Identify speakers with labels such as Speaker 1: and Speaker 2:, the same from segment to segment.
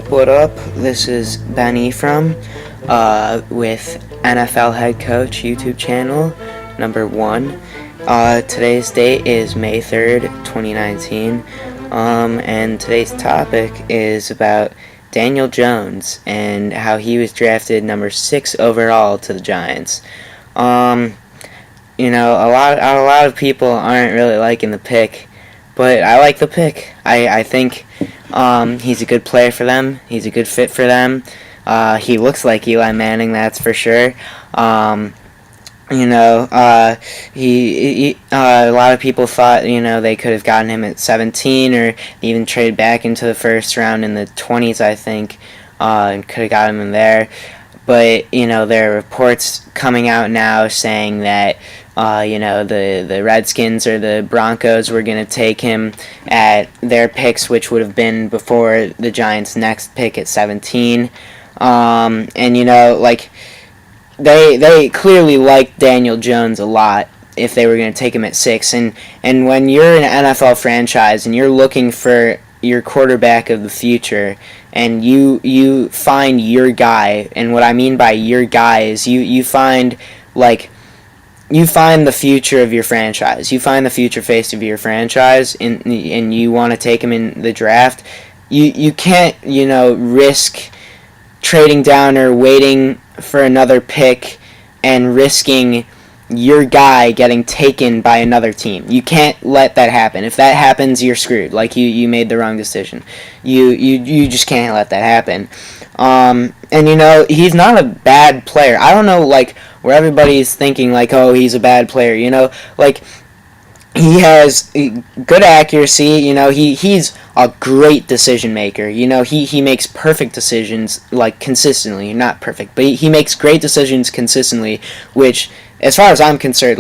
Speaker 1: What up? This is Ben Ephraim with NFL Head Coach YouTube channel number 1. Today's date is May 3rd, 2019, and today's topic is about Daniel Jones and how he was drafted number 6 overall to the Giants. A lot of people aren't really liking the pick, but I like the pick. I think he's a good player for them. He's a good fit for them. He looks like Eli Manning, that's for sure. A lot of people thought, they could have gotten him at 17 or even traded back into the first round in the 20s, I think, and could have got him in there. But, there are reports coming out now saying that, the Redskins or the Broncos were going to take him at their picks, which would have been before the Giants' next pick at 17. They clearly liked Daniel Jones a lot if they were going to take him at 6. And when you're an NFL franchise and you're looking for your quarterback of the future, and you find your guy, and what I mean by your guy is you find the future of your franchise. You find the future face of your franchise, and you want to take him in the draft. You can't, risk trading down or waiting for another pick and risking your guy getting taken by another team. You can't let that happen. If that happens, you're screwed. You made the wrong decision. You just can't let that happen. He's not a bad player. I don't know, where everybody's thinking, oh, he's a bad player, he has good accuracy, he's a great decision maker, he makes perfect decisions, consistently, not perfect, but he makes great decisions consistently, which, as far as I'm concerned,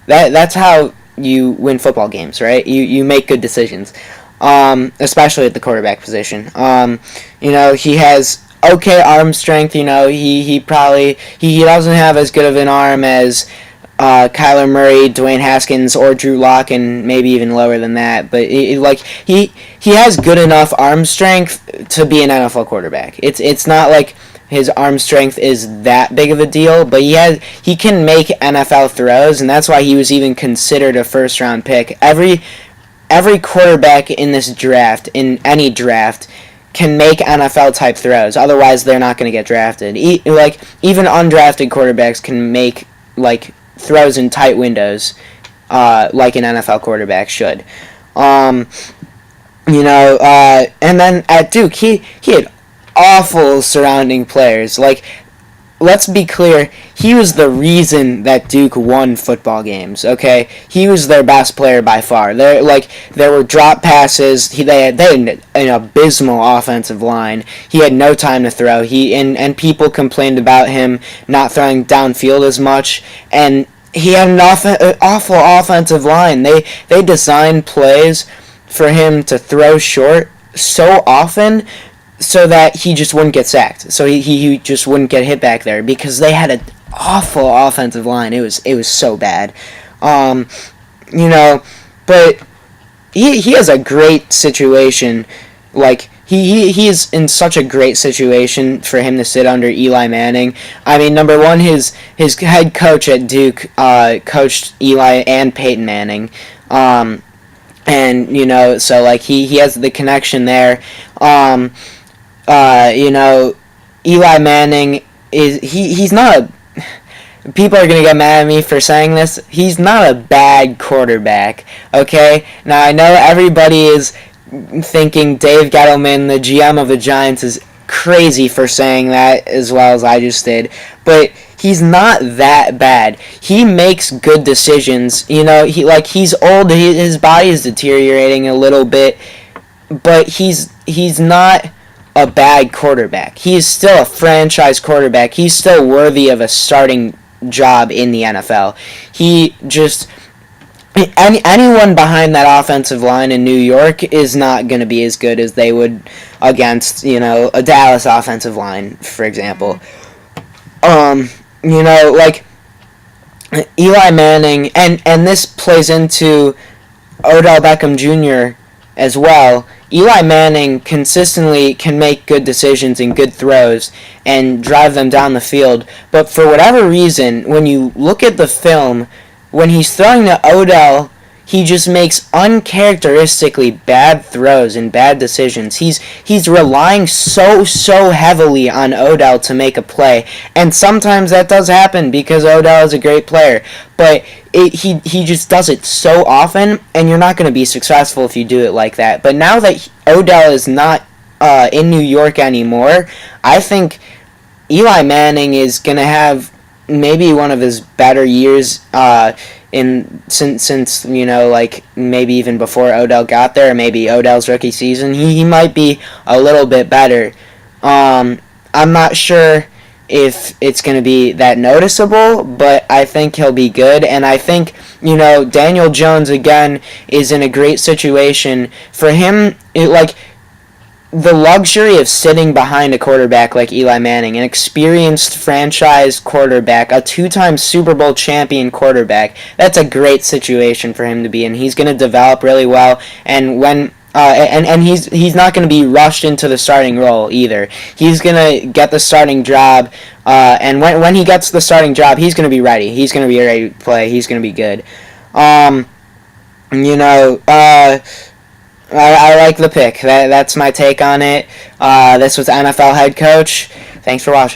Speaker 1: that's how you win football games, right? You make good decisions, especially at the quarterback position. He has okay arm strength. He doesn't have as good of an arm as Kyler Murray, Dwayne Haskins, or Drew Lock, and maybe even lower than that. But he has good enough arm strength to be an NFL quarterback. It's not like his arm strength is that big of a deal, but he can make NFL throws, and that's why he was even considered a first round pick. Every quarterback in this draft, in any draft, can make NFL-type throws. Otherwise, they're not going to get drafted. Even undrafted quarterbacks can make, throws in tight windows, like an NFL quarterback should. And then at Duke, he had awful surrounding players. Let's be clear, he was the reason that Duke won football games, okay? He was their best player by far. There were drop passes. They had an abysmal offensive line. He had no time to throw. And people complained about him not throwing downfield as much, and he had an awful offensive line. They designed plays for him to throw short so often so that he just wouldn't get sacked. So he just wouldn't get hit back there because they had an awful offensive line. It was so bad. But he has a great situation. He is in such a great situation for him to sit under Eli Manning. I mean, number one, his head coach at Duke coached Eli and Peyton Manning. So he has the connection there. Eli Manning he's not a... People are going to get mad at me for saying this. He's not a bad quarterback, okay? Now, I know everybody is thinking Dave Gettleman, the GM of the Giants, is crazy for saying that as well as I just did, but he's not that bad. He makes good decisions. He's old, his body is deteriorating a little bit, but he's not a bad quarterback. He's still a franchise quarterback. He's still worthy of a starting job in the NFL. Anyone behind that offensive line in New York is not going to be as good as they would against, a Dallas offensive line, for example. Eli Manning, and this plays into Odell Beckham Jr., as well, Eli Manning consistently can make good decisions and good throws and drive them down the field. But for whatever reason, when you look at the film, when he's throwing to Odell, he just makes uncharacteristically bad throws and bad decisions. He's relying so heavily on Odell to make a play, and sometimes that does happen because Odell is a great player. But he just does it so often, and you're not going to be successful if you do it like that. But now that Odell is not in New York anymore, I think Eli Manning is going to have maybe one of his better years since like maybe even before Odell got there, or maybe Odell's rookie season. He might be a little bit better. I'm not sure if it's going to be that noticeable, but I think he'll be good. And I think Daniel Jones again is in a great situation for him. The luxury of sitting behind a quarterback like Eli Manning, an experienced franchise quarterback, a two-time Super Bowl champion quarterback, that's a great situation for him to be in. He's going to develop really well, and he's not going to be rushed into the starting role either. He's going to get the starting job, and when he gets the starting job, he's going to be ready. He's going to be ready to play. He's going to be good. I like the pick. That's my take on it. This was NFL head coach. Thanks for watching.